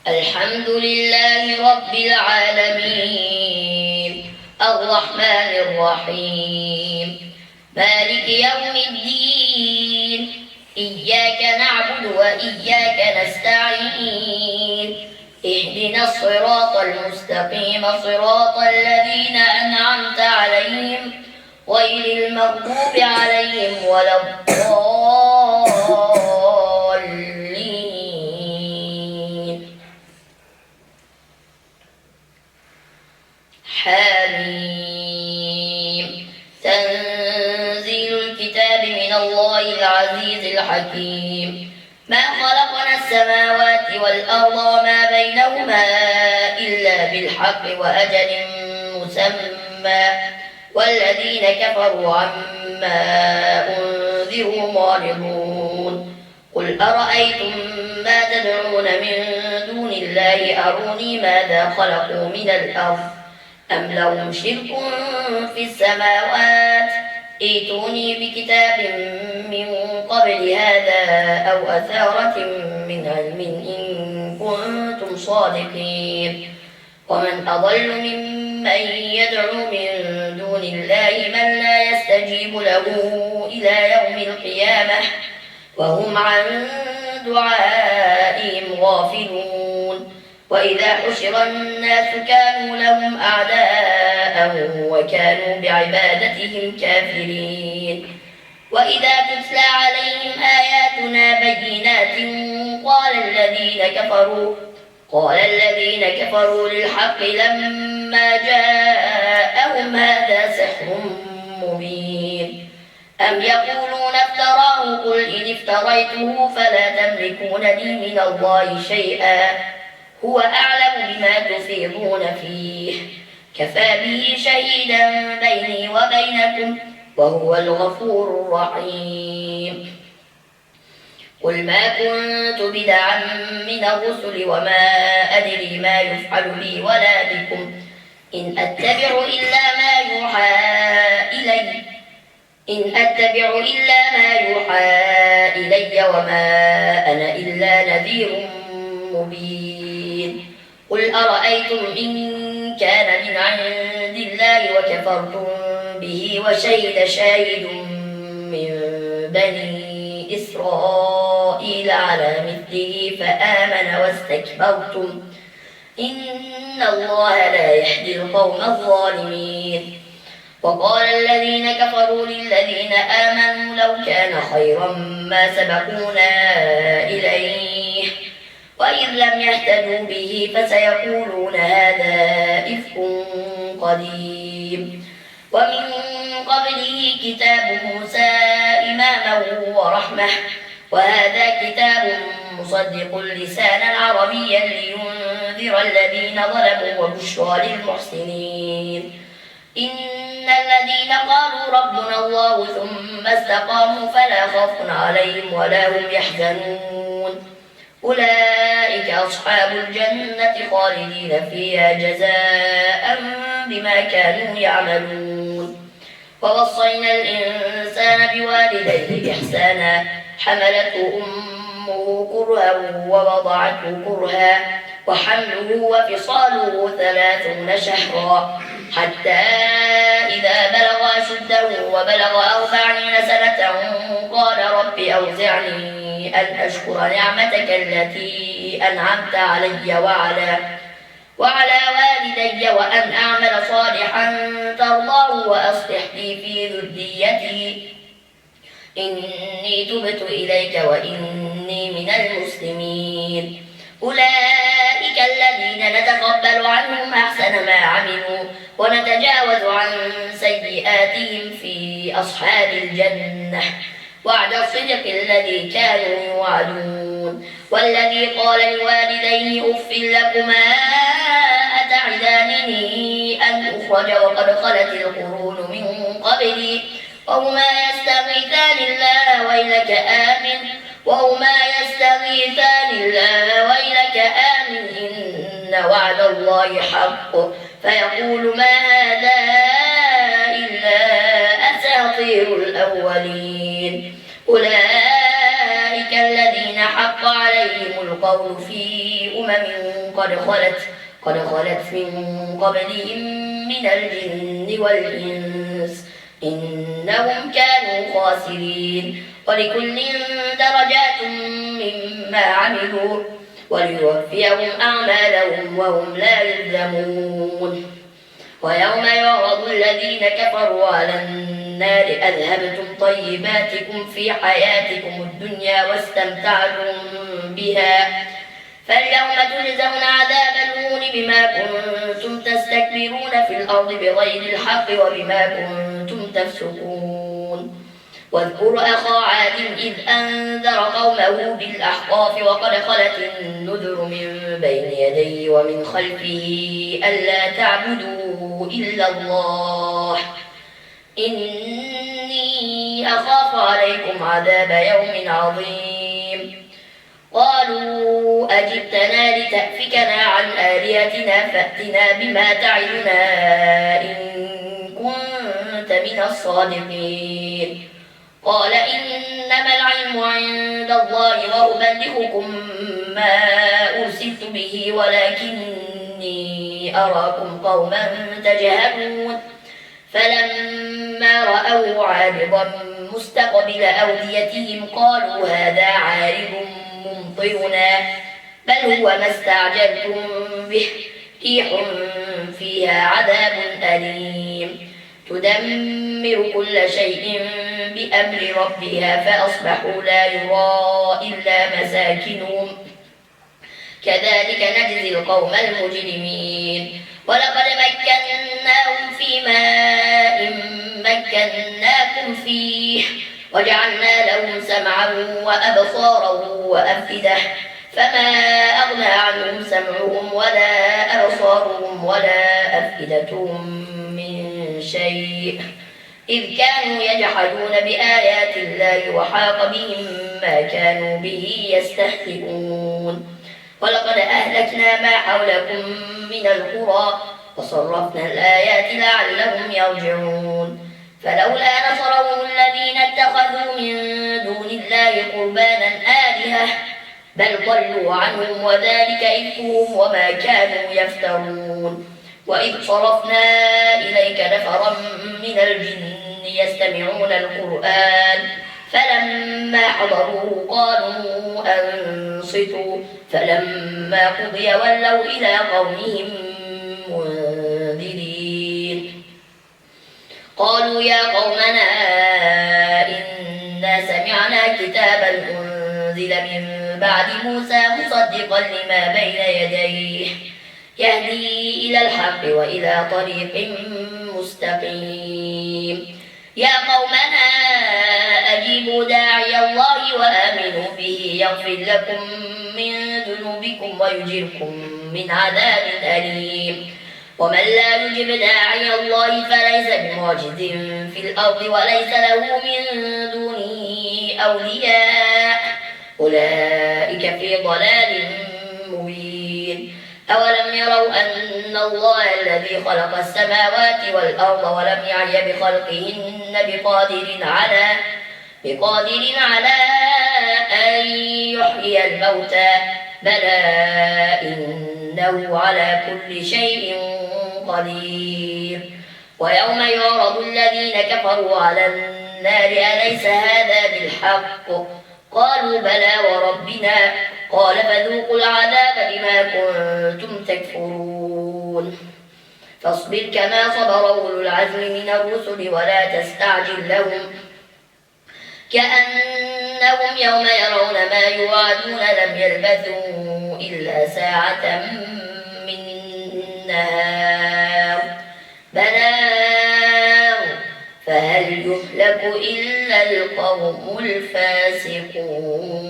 الحمد لله رب العالمين الرحمن الرحيم مالك يوم الدين إياك نعبد وإياك نستعين اهدنا الصراط المستقيم صراط الذين أنعمت عليهم غير المغضوب عليهم ولا الضالين. حميم. تنزيل الكتاب من الله العزيز الحكيم. ما خلقنا السماوات والأرض وما بينهما إلا بالحق وأجل مسمى والذين كفروا عما أنذروا معرضون. قل أرأيتم ما تدعون من دون الله أروني ماذا خلقوا من الأرض أم لهم شرك في السماوات ائتوني بكتاب من قبل هذا أو أثارة من علم إن كنتم صادقين. ومن أضل ممن يدعو من دون الله من لا يستجيب له إلى يوم القيامة وهم عن دعائهم غافلون. وإذا حشر الناس كانوا لهم أعداء وكانوا بعبادتهم كافرين. وإذا تتلى عليهم آياتنا بينات قال الذين كفروا للحق لما جاءهم هذا سحر مبين. أم يقولون افتراه قل إن افتريته فلا تملكون لي من الله شيئا هو أعلم بما تفيضون فيه كفى به شهيدا بيني وبينكم وهو الغفور الرحيم. قل ما كنت بدعا من الرسل وما أدري ما يفعل بي ولا بكم إن أتبع إلا ما يوحى إلي وما أنا إلا نذير مبين. قل أرأيتم إن كان من عند الله وكفرتم به وشهد شاهد من بني إسرائيل على مثله فآمن واستكبرتم إن الله لا يهدي القوم الظالمين. وقال الذين كفروا للذين آمنوا لو كان خيرا ما سبقونا إليه وإذ لم يهتدوا به فسيقولون هذا إفك قديم. ومن قبله كتاب موسى إماما ورحمة وهذا كتاب مصدق لسانا عربيا لينذر الذين ظلموا وبشرى للمحسنين. إن الذين قالوا ربنا الله ثم استقاموا فلا خوف عليهم ولا هم يحزنون أولئك أصحاب الجنة خالدين فيها جزاء بما كانوا يعملون. ووصينا الإنسان بوالديه إحسانا حملته أمه كرها ووضعته كرها وحمله وفصاله 30 شهرا حتى إذا بلغ أشده وبلغ 40 سنة قال رب أوزعني أن أشكر نعمتك التي أنعمت علي وعلى والدي وأن أعمل صالحا ترضاه وأصلح لي في ذريتي إني تبت إليك وإني من المسلمين. أولئك الذين نتقبل عنهم أحسن ما عملوا ونتجاوز عن سيئاتهم في أصحاب الجنة وعد الصدق الذي كانوا يوعدون. والذي قال لوالديه أف لكما أتعدانني أن أخرج وقد خلت القرون من قبلي وهما يستغيثان الله ويلك آمن إن وعد الله حق فيقول ما هذا إلا أساطير الأولين. أولئك الذين حق عليهم القول في قد خلت من قبلهم من الجن والإنس إنهم كانوا خاسرين ولكل درجات مما عملوا وليوفيهم أعمالهم وهم لا يظلمون ويوم يعرض الذين كفروا على النار أذهبتم طيباتكم في حياتكم الدنيا واستمتعتم بها فاليوم تجزون عذاب الهون بما كنتم تستكبرون في الأرض بغير الحق وبما كنتم تفسقون واذكر أخا عاد إذ أنذر قومه بالأحقاف وقد خلت النذر من بين يديه ومن خلفه ألا تعبدوا إلا الله إني أخاف عليكم عذاب يوم عظيم قالوا أجبتنا لتأفكنا عن آلهتنا فأتنا بما تعدنا إن كنت من الصادقين قال إنما العلم عند الله وأبلغكم ما أرسلت به ولكني أراكم قوما تجهلون فلما رأوه عارضا مستقبل أوديتهم قالوا هذا عارض ممطرنا بل هو ما استعجلتم به ريح فيها عذاب أليم تدمر كل شيء بأمر ربها فأصبحوا لا يرى إلا مساكنهم كذلك نجزي القوم المجرمين ولقد مكناهم في ماء مكناكم فيه وجعلنا لهم سمعا وأبصارا وأفئدة فما أغنى عنهم سمعهم ولا أبصارهم ولا أفئدتهم من شيء إذ كانوا يجحدون بآيات الله وحاق بهم ما كانوا به يستهزئون ولقد أهلكنا ما حولكم من القرى وصرفنا الآيات لعلهم يرجعون فلولا نصرهم الذين اتخذوا من دون الله قربانا آلهة بل ضلوا عنهم وذلك إفكهم وما كانوا يفترون وإذ صرفنا إليك نفرا من الجن يستمعون القرآن فلما حضروه قالوا أنصتوا فلما قضي ولوا إلى قومهم منذرين قالوا يا قومنا إنا سمعنا كتابا أنزل من بعد موسى مصدقا لما بين يديه يهدي إلى الحق وإلى طريق مستقيم يا قومنا أجيبوا داعي الله وآمنوا به يغفر لكم من ذنوبكم ويجركم من عذاب أليم ومن لا يجب داعي الله فليس بمعجز في الأرض وليس له من دونه أولياء أولئك في ضلال مبين أولم يروا أن الله الذي خلق السماوات والأرض ولم يعي بخلقهن بقادر على أن يحيي الموتى بلى إنه على كل شيء قدير ويوم يعرض الذين كفروا على النار أليس هذا بالحق قالوا بلى وربنا قال فذوقوا العذاب بما كنتم تكفرون فاصبر كما صبر أولو العزم من الرسل ولا تستعجل لهم كأنهم يوم يرون ما يوعدون لم يلبثوا إلا ساعة من نهار بلاغ فهل يهلك إلا القوم الفاسقون